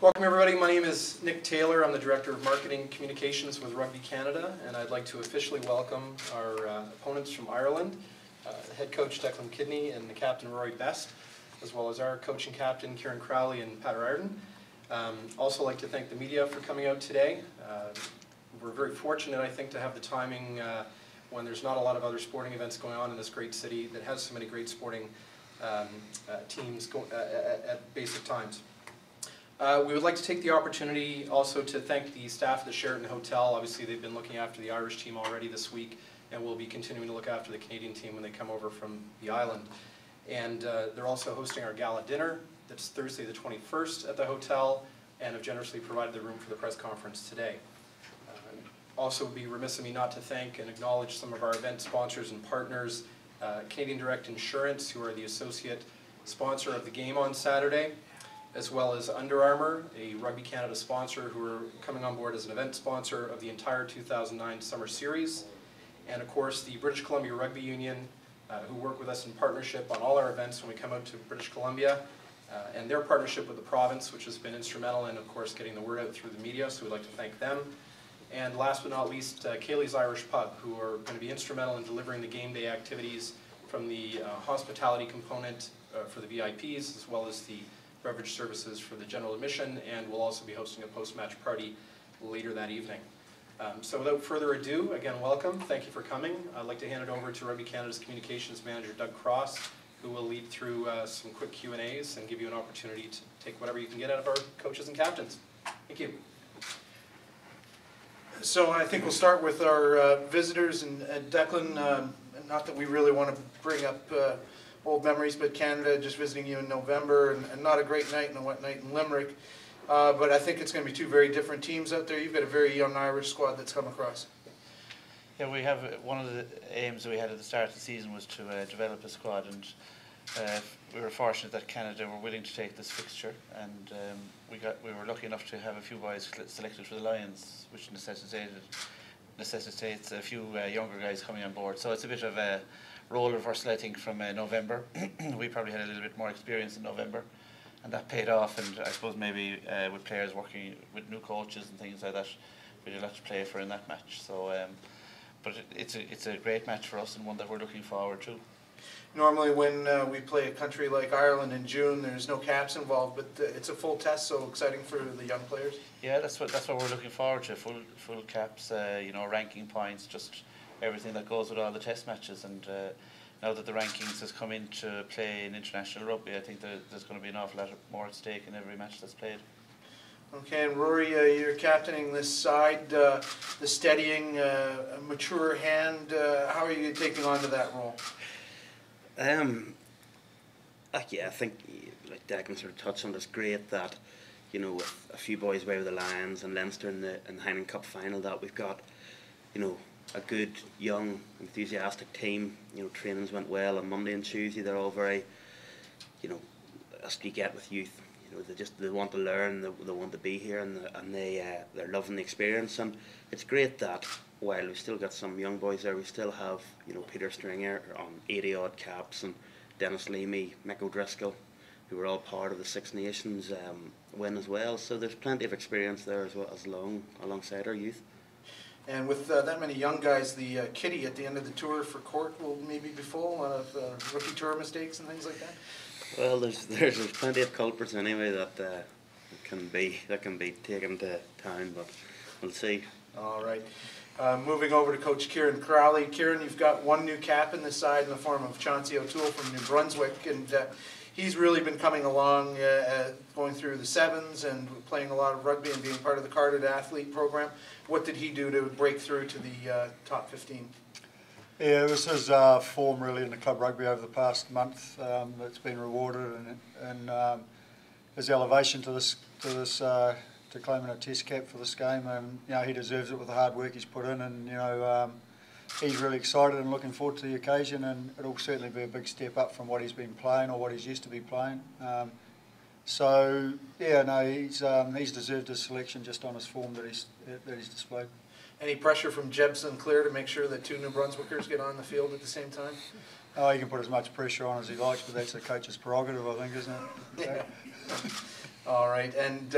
Welcome everybody, my name is Nick Taylor. I'm the Director of Marketing Communications with Rugby Canada, and I'd like to officially welcome our opponents from Ireland, head coach Declan Kidney and the captain Rory Best, as well as our coach and captain Kieran Crowley and Pat Riordan. Also like to thank the media for coming out today. We're very fortunate, I think, to have the timing when there's not a lot of other sporting events going on in this great city that has so many great sporting teams at basic times. We would like to take the opportunity also to thank the staff at the Sheraton Hotel. Obviously they've been looking after the Irish team already this week, and will be continuing to look after the Canadian team when they come over from the island. And they're also hosting our gala dinner. That's Thursday the 21st at the hotel, and have generously provided the room for the press conference today. Also would be remiss of me not to thank and acknowledge some of our event sponsors and partners, Canadian Direct Insurance, who are the associate sponsor of the game on Saturday, as well as Under Armour, a Rugby Canada sponsor, who are coming on board as an event sponsor of the entire 2009 Summer Series. And of course the British Columbia Rugby Union, who work with us in partnership on all our events when we come out to British Columbia, and their partnership with the province, which has been instrumental in, of course, getting the word out through the media, so we'd like to thank them. And last but not least, Kaylee's Irish Pub, who are going to be instrumental in delivering the game day activities from the hospitality component for the VIPs, as well as the beverage services for the general admission, and we'll also be hosting a post-match party later that evening. So without further ado, again, welcome. Thank you for coming. I'd like to hand it over to Rugby Canada's Communications Manager, Doug Cross, who will lead through some quick Q&As and give you an opportunity to take whatever you can get out of our coaches and captains. Thank you. So I think we'll start with our visitors, and Declan, not that we really want to bring up old memories, but Canada just visiting you in November, and not a great night and a wet night in Limerick. But I think it's going to be two very different teams out there. You've got a very young Irish squad that's come across. Yeah, we have one of the aims that we had at the start of the season was to develop a squad, and we were fortunate that Canada were willing to take this fixture, and we were lucky enough to have a few boys selected for the Lions, which necessitates a few younger guys coming on board. So it's a bit of a role reversal, I think, from November. We probably had a little bit more experience in November, and that paid off. And I suppose maybe with players working with new coaches and things like that, we had a lot to play for in that match. So, but it's a great match for us, and one that we're looking forward to. Normally when we play a country like Ireland in June, there's no caps involved, but it's a full test, so exciting for the young players. Yeah, that's what we're looking forward to. Full caps, you know, ranking points, just everything that goes with all the test matches. And now that the rankings has come into play in international rugby, I think there's going to be an awful lot more at stake in every match that's played. Okay, and Rory, you're captaining this side, the steadying, mature hand. How are you taking on to that role? Yeah, I think, like Declan sort of touched on, it's great that, you know, with a few boys away with the Lions and Leinster in the Heineken Cup final, that we've got, you know, a good, young, enthusiastic team. You know, trainings went well on Monday and Tuesday. They're all very, you know, as you get with youth, you know, they want to learn, they want to be here, and they're loving the experience. And it's great that while we've still got some young boys there, we still have, you know, Peter Stringer on 80-odd caps, and Dennis Leamy, Mick O'Driscoll, who were all part of the Six Nations win as well. So there's plenty of experience there as well, alongside our youth. And with that many young guys, the kitty at the end of the tour for court will maybe be full of rookie tour mistakes and things like that. Well, there's plenty of culprits anyway that can be taken to town, but we'll see. All right. Moving over to Coach Kieran Crowley. Kieran, you've got one new cap in the side in the form of Chauncey O'Toole from New Brunswick, and he's really been coming along, going through the sevens and playing a lot of rugby and being part of the carded athlete program. What did he do to break through to the top 15? Yeah, it was his form really in the club rugby over the past month that's been rewarded, and his elevation to claiming a test cap for this game, and you know, he deserves it with the hard work he's put in, and you know, he's really excited and looking forward to the occasion, and it'll certainly be a big step up from what he's been playing or what he's used to be playing. So yeah, no, he's deserved his selection just on his form that he's displayed. Any pressure from Jeb Sinclair to make sure that two New Brunswickers get on the field at the same time? Oh, he can put as much pressure on as he likes, but that's the coach's prerogative, I think, isn't it? Yeah. All right, and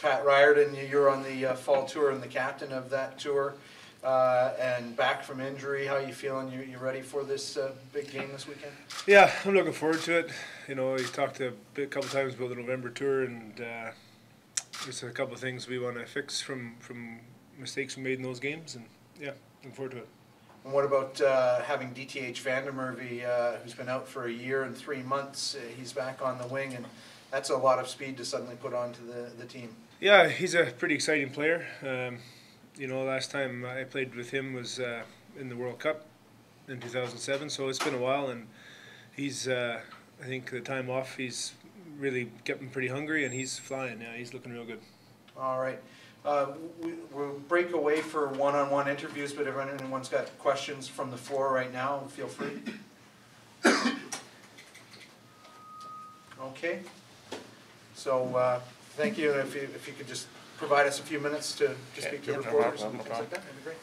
Pat Riordan, you're on the fall tour and the captain of that tour, and back from injury. How are you feeling? You ready for this big game this weekend? Yeah, I'm looking forward to it. You know, we talked a couple times about the November tour, and there's a couple of things we want to fix from mistakes we made in those games, and yeah, looking forward to it. And what about having DTH Vandermerve, who's been out for a year and 3 months? He's back on the wing, and that's a lot of speed to suddenly put onto the team. Yeah, he's a pretty exciting player. You know, last time I played with him was in the World Cup in 2007, so it's been a while, and he's, I think the time off, he's really getting pretty hungry, and he's flying. Yeah, he's looking real good. All right. We'll break away for one-on-one interviews, but if anyone's got questions from the floor right now, feel free. Okay. So thank you. If you could just provide us a few minutes to speak to reporters and things like that, that'd be great.